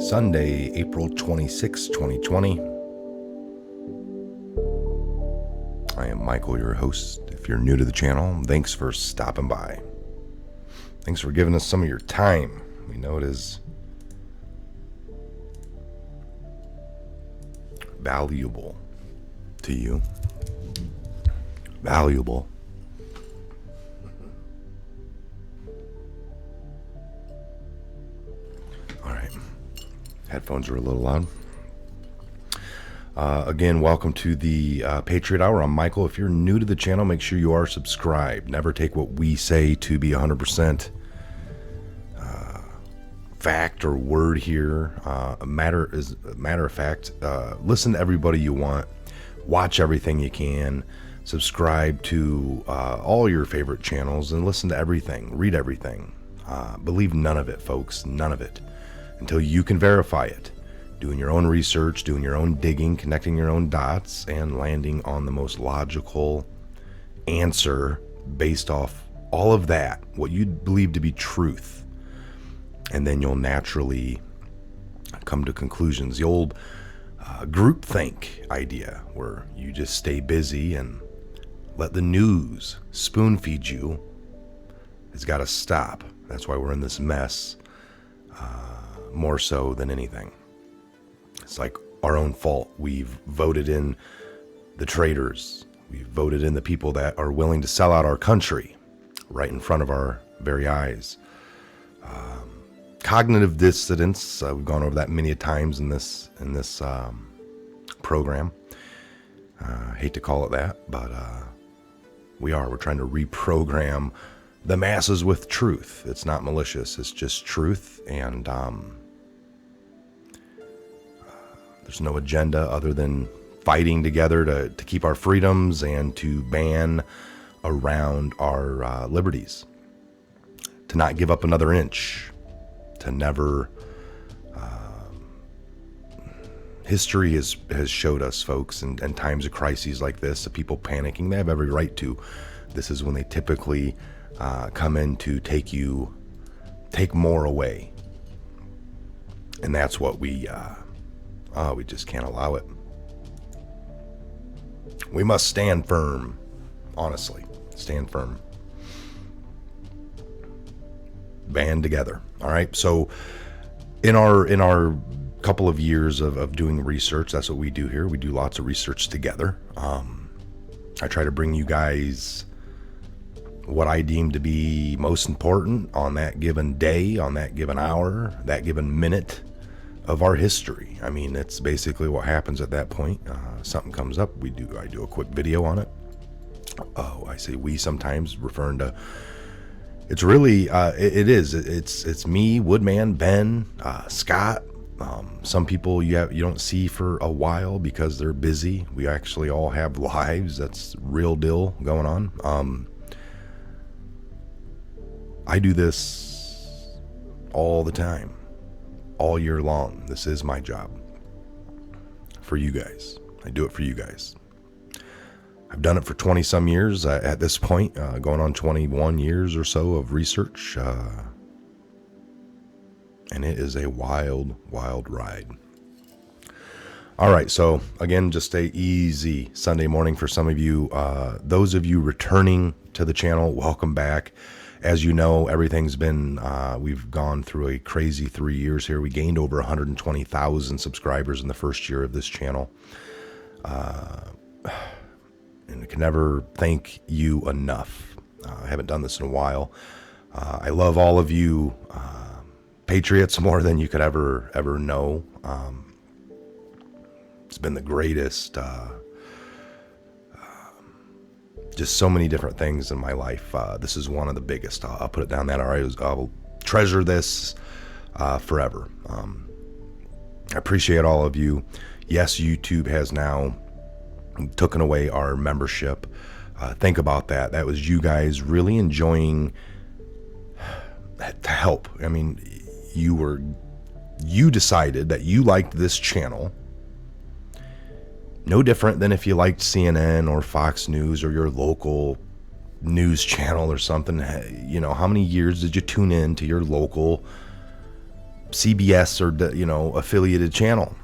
Sunday, April 26, 2020. I am Michael, your host. If you're new to the channel, thanks for stopping by. Thanks for giving us some of your time. We know it is valuable to you. Valuable. All right. Headphones are a little loud. Again, welcome to the Patriot Hour. I'm Michael. If you're new to the channel, make sure you are subscribed. Never take what we say to be 100% fact or word here. A matter of fact. Listen to everybody you want. Watch everything you can. Subscribe to all your favorite channels and listen to everything. Read everything. Believe none of it, folks. None of it. Until you can verify it. Doing your own research, doing your own digging, connecting your own dots, and landing on the most logical answer based off all of that, what you believe to be truth. And then you'll naturally come to conclusions. The old groupthink idea, where you just stay busy and let the news spoon feed you, has got to stop. That's why we're in this mess, more so than anything. It's like our own fault. We've voted in the traitors. We've voted in the people that are willing to sell out our country right in front of our very eyes. Cognitive dissonance. We've gone over that many times in this program. Hate to call it that, but we're trying to reprogram the masses with truth. It's not malicious. It's just truth, and there's no agenda other than fighting together to keep our freedoms and to ban around our liberties. To not give up another inch. To never... history has showed us, folks, in times of crises like this, the people panicking, they have every right to. This is when they typically come in to take more away. And that's what we just can't allow it. We must stand firm. Honestly, stand firm. Band together. All right. So in our couple of years of doing research, that's what we do here. We do lots of research together. I try to bring you guys what I deem to be most important on that given day, on that given hour, that given minute of our history. I mean, it's basically what happens at that point. Something comes up, I do a quick video on it. Oh, I say we sometimes, referring to, it's really, it's me, Woodman, Ben, Scott. Some people you don't see for a while because they're busy. We actually all have lives. That's real deal going on. I do this all the time. All year long. This is my job for you guys. I do it for you guys. I've done it for 20 some years at this point, going on 21 years or so of research, and it is a wild ride. All right, so again, just a easy Sunday morning for some of you. Those of you returning to the channel, welcome back. As you know, everything's been, we've gone through a crazy 3 years here. We gained over 120,000 subscribers in the first year of this channel. And I can never thank you enough. I haven't done this in a while. I love all of you Patriots more than you could ever know. It's been the greatest... just so many different things in my life. This is one of the biggest. I'll put it down that. All right, I'll treasure this forever. I appreciate all of you. Yes, YouTube has now taken away our membership. Think about that. That was you guys really enjoying to help. I mean, you decided that you liked this channel. No different than if you liked CNN or Fox News or your local news channel or something. You know, how many years did you tune in to your local CBS or affiliated channel,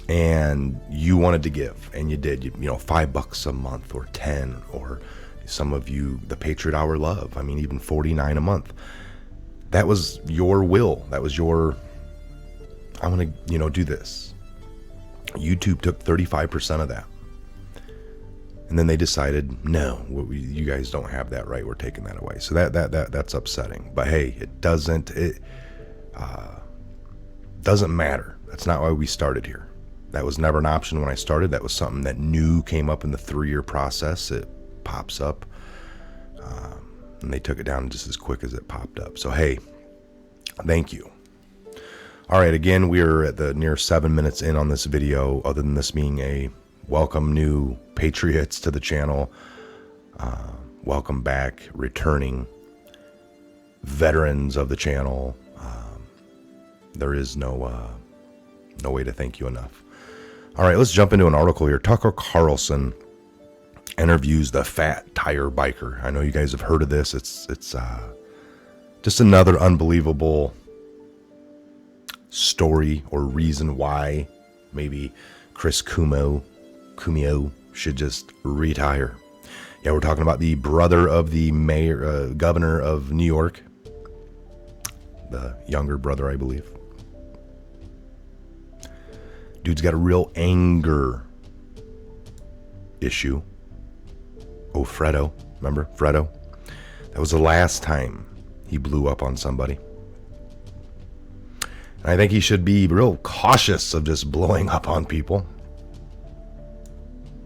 and you wanted to give, and you did, $5 a month, or 10, or some of you, the Patriot Hour love. I mean, even $49 a month. That was your will. That was your, I want to, do this. YouTube took 35% of that. And then they decided, no, you guys don't have that right. We're taking that away. So that's upsetting. But hey, it doesn't matter. That's not why we started here. That was never an option when I started. That was something that new came up in the 3-year process. It pops up. And they took it down just as quick as it popped up. So hey, thank you. All right, again, we're at the near 7 minutes in on this video, other than this being a welcome new Patriots to the channel. Welcome back, returning veterans of the channel. There is no way to thank you enough. All right, let's jump into an article here. Tucker Carlson interviews the fat tire biker. I know you guys have heard of this. It's just another unbelievable story or reason why maybe Chris Cuomo should just retire. Yeah, we're talking about the brother of the governor of New York, the younger brother, I believe. Dude's got a real anger issue. Oh, Fredo. Remember Fredo? That was the last time he blew up on somebody. And I think he should be real cautious of just blowing up on people.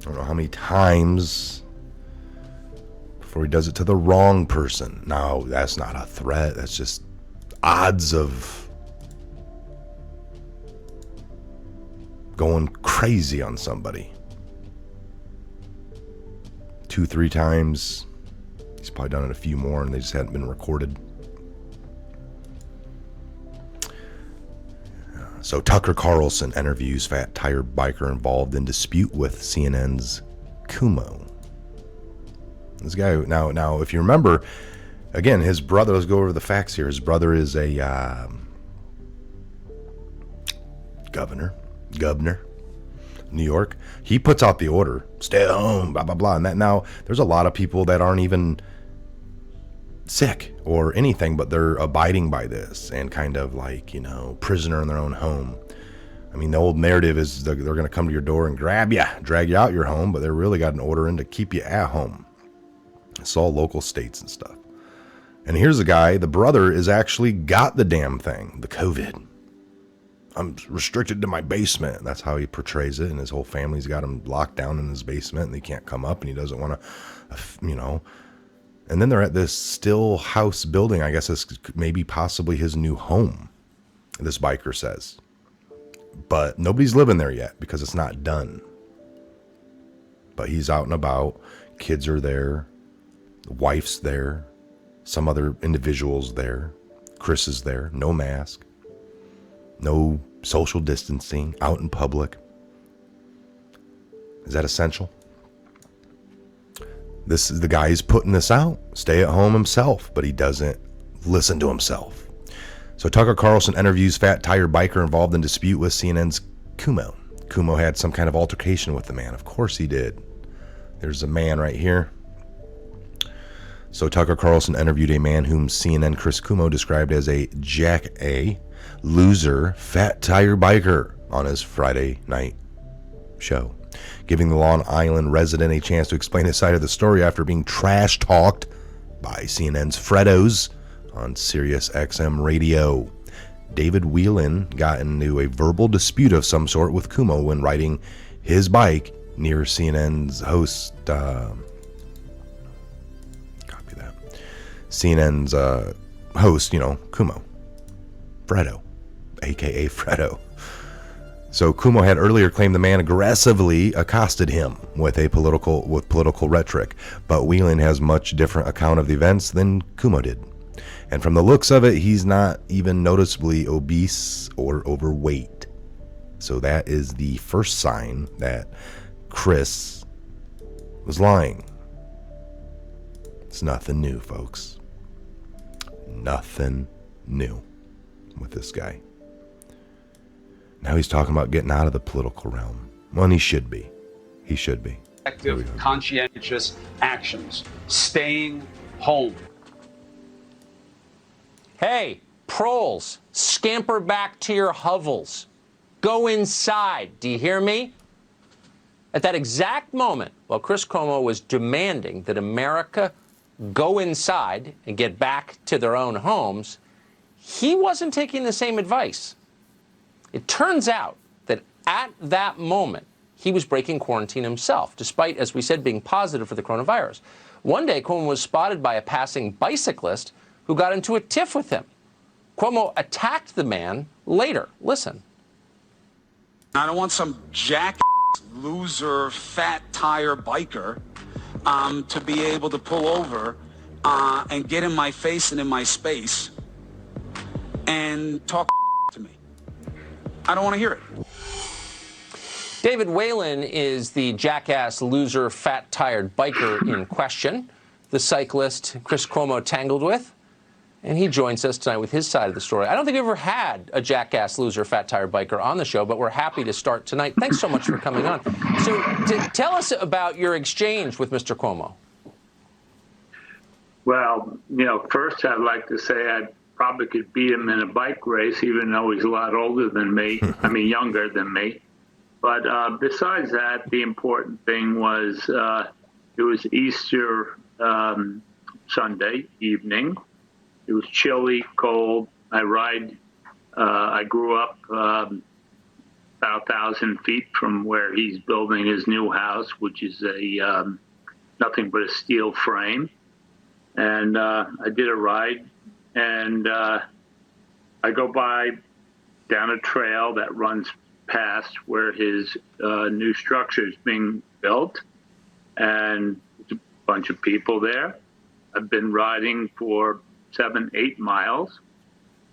I don't know how many times before he does it to the wrong person. No, that's not a threat. That's just odds of going crazy on somebody. 2-3 times. He's probably done it a few more and they just hadn't been recorded. So Tucker Carlson interviews fat tire biker involved in dispute with CNN's Cuomo. This guy, now, if you remember, again, his brother, let's go over the facts here. His brother is a governor, New York. He puts out the order, stay at home, blah, blah, blah. And that now, there's a lot of people that aren't even sick or anything, but they're abiding by this and kind of like, prisoner in their own home. I mean, the old narrative is they're going to come to your door and grab you, drag you out your home, but they really got an order in to keep you at home. It's all local states and stuff. And here's a guy, the brother is actually got the damn thing, the COVID. I'm restricted to my basement. That's how he portrays it. And his whole family's got him locked down in his basement and they can't come up and he doesn't want to, And then they're at this still house building. I guess it's maybe possibly his new home, this biker says. But nobody's living there yet because it's not done. But he's out and about. Kids are there. The wife's there. Some other individuals there. Chris is there. No mask. No social distancing. Out in public. Is that essential? This is the guy who's putting this out. Stay at home himself, but he doesn't listen to himself. So Tucker Carlson interviews fat tire biker involved in dispute with CNN's Cuomo. Cuomo had some kind of altercation with the man. Of course he did. There's a man right here. So Tucker Carlson interviewed a man whom CNN Chris Cuomo described as a loser, fat tire biker on his Friday night show, giving the Long Island resident a chance to explain his side of the story after being trash-talked by CNN's Fredos on Sirius XM radio. David Whelan got into a verbal dispute of some sort with Cuomo when riding his bike near CNN's host. CNN's host, Cuomo. Fredo, a.k.a. Fredo. So Cuomo had earlier claimed the man aggressively accosted him with political rhetoric, but Whelan has much different account of the events than Cuomo did. And from the looks of it, he's not even noticeably obese or overweight. So that is the first sign that Chris was lying. It's nothing new, folks. Nothing new with this guy. Now he's talking about getting out of the political realm. Well, and he should be. He should be. Effective, conscientious actions. Staying home. Hey, proles, scamper back to your hovels. Go inside. Do you hear me? At that exact moment, while Chris Cuomo was demanding that America go inside and get back to their own homes, he wasn't taking the same advice. It turns out that at that moment, he was breaking quarantine himself, despite, as we said, being positive for the coronavirus. One day, Cuomo was spotted by a passing bicyclist who got into a tiff with him. Cuomo attacked the man later. Listen. I don't want some jack loser, fat tire biker to be able to pull over and get in my face and in my space and talk to me. I don't want to hear it. David Whalen is the jackass, loser, fat-tired biker in question, the cyclist Chris Cuomo tangled with. And he joins us tonight with his side of the story. I don't think we've ever had a jackass, loser, fat-tired biker on the show, but we're happy to start tonight. Thanks so much for coming on. So tell us about your exchange with Mr. Cuomo. Well, first I'd like to say I probably could beat him in a bike race, even though he's a lot older than me. I mean, younger than me. But besides that, the important thing was it was Easter Sunday evening. It was chilly, cold. I grew up about 1,000 feet from where he's building his new house, which is a nothing but a steel frame. And I did a ride, and I go by down a trail that runs past where his new structure is being built, and there's a bunch of people there. I've been riding for 7-8 miles,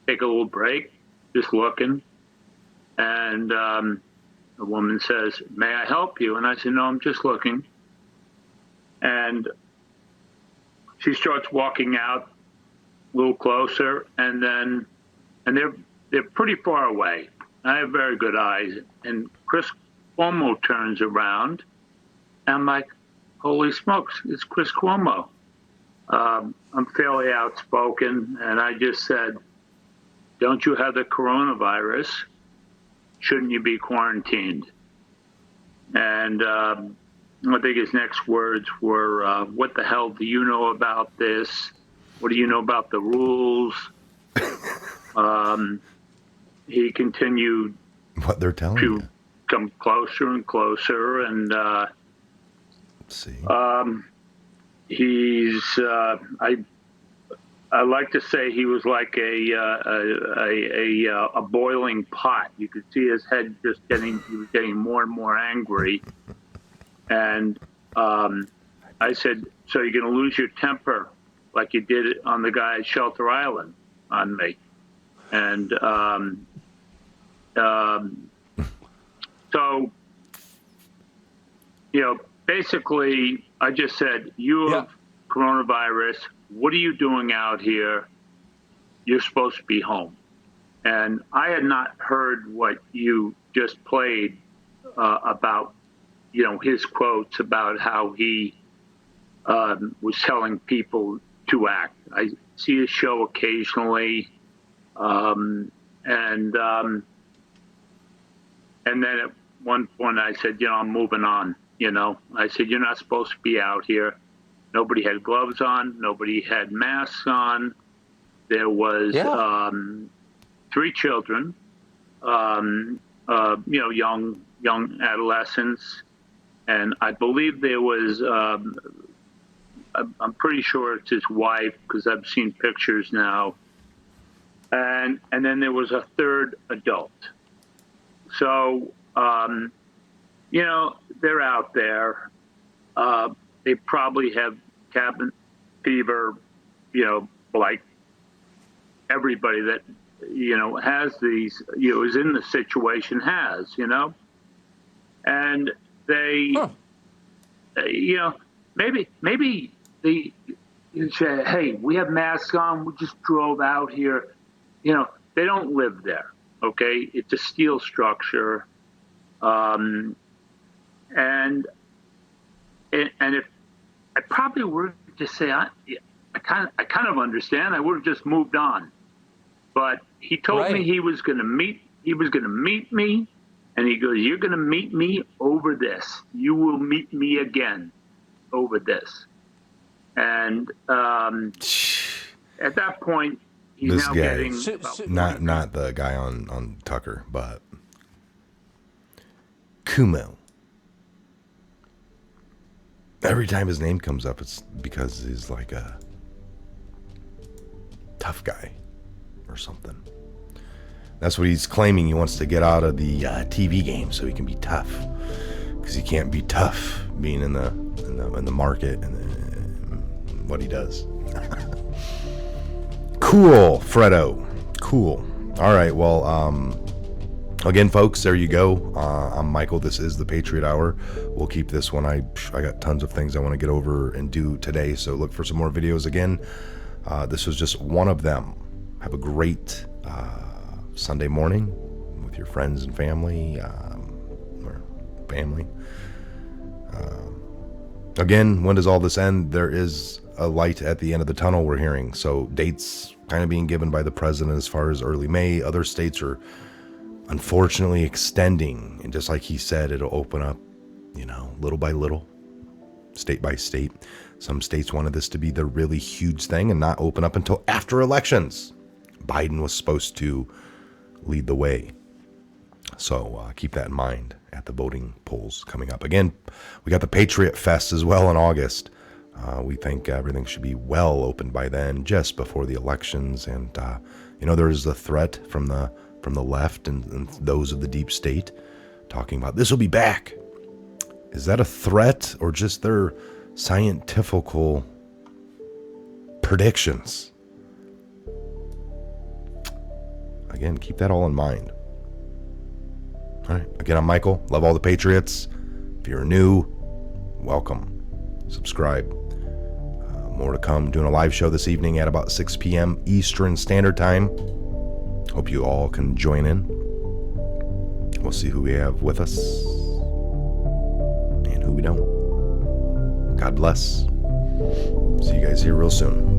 take a little break, just looking. And a woman says, "May I help you?" And I said, "No, I'm just looking." And she starts walking out a little closer, and they're pretty far away. I have very good eyes. And Chris Cuomo turns around, and I'm like, holy smokes, it's Chris Cuomo. I'm fairly outspoken, and I just said, "Don't you have the coronavirus? Shouldn't you be quarantined?" And I think his next words were, "What the hell do you know about this? What do you know about the rules?" He continued what they're telling to you. Come closer and closer, and Let's see. He's I like to say he was like a boiling pot. You could see his head he was getting more and more angry. And I said, "So you're going to lose your temper like you did on the guy at Shelter Island on me?" And so, basically, I just said, "You have coronavirus. What are you doing out here? You're supposed to be home." And I had not heard what you just played about, his quotes about how he was telling people to act. I see his show occasionally. And then at one point I said, "I'm moving on." I said, "You're not supposed to be out here." Nobody had gloves on. Nobody had masks on. There was 3 children, young adolescents, and I believe there was. I'm pretty sure it's his wife because I've seen pictures now. And then there was a 3rd adult. So they're out there. They probably have cabin fever, like everybody that, has these, is in the situation has, and they, maybe You say, hey, we have masks on. We just drove out here. You know, they don't live there. Okay, it's a steel structure, and if I probably were to say, I kind of understand. I would have just moved on. But he told me he was going to meet me, and he goes, "You're going to meet me over this. You will meet me again over this." And at that point, he's This now guy, getting not the guy on Tucker, but Cuomo. Every time his name comes up, it's because he's like a tough guy or something. That's what he's claiming. He wants to get out of the TV game so he can be tough, because he can't be tough being in the market and what he does. Cool, Fredo. Cool. All right. Well, again, folks, there you go. I'm Michael. This is the Patriot Hour. We'll keep this one. I got tons of things I want to get over and do today, so look for some more videos again. This was just one of them. Have a great Sunday morning with your friends and family, or family. Again, when does all this end? There is a light at the end of the tunnel, we're hearing. So dates kind of being given by the president as far as early May. Other states are unfortunately extending. And just like he said, it'll open up, little by little, state by state. Some states wanted this to be the really huge thing and not open up until after elections. Biden was supposed to lead the way. So keep that in mind at the voting polls coming up. Again, we got the Patriot Fest as well in August. We think everything should be well opened by then, just before the elections. And there is a threat from the left and those of the deep state talking about this will be back. Is that a threat or just their scientifical predictions? Again, keep that all in mind. All right. Again, I'm Michael. Love all the Patriots. If you're new, welcome. Subscribe. More to come. Doing a live show this evening at about 6 p.m. Eastern Standard Time. Hope you all can join in. We'll see who we have with us and who we don't. God bless. See you guys here real soon.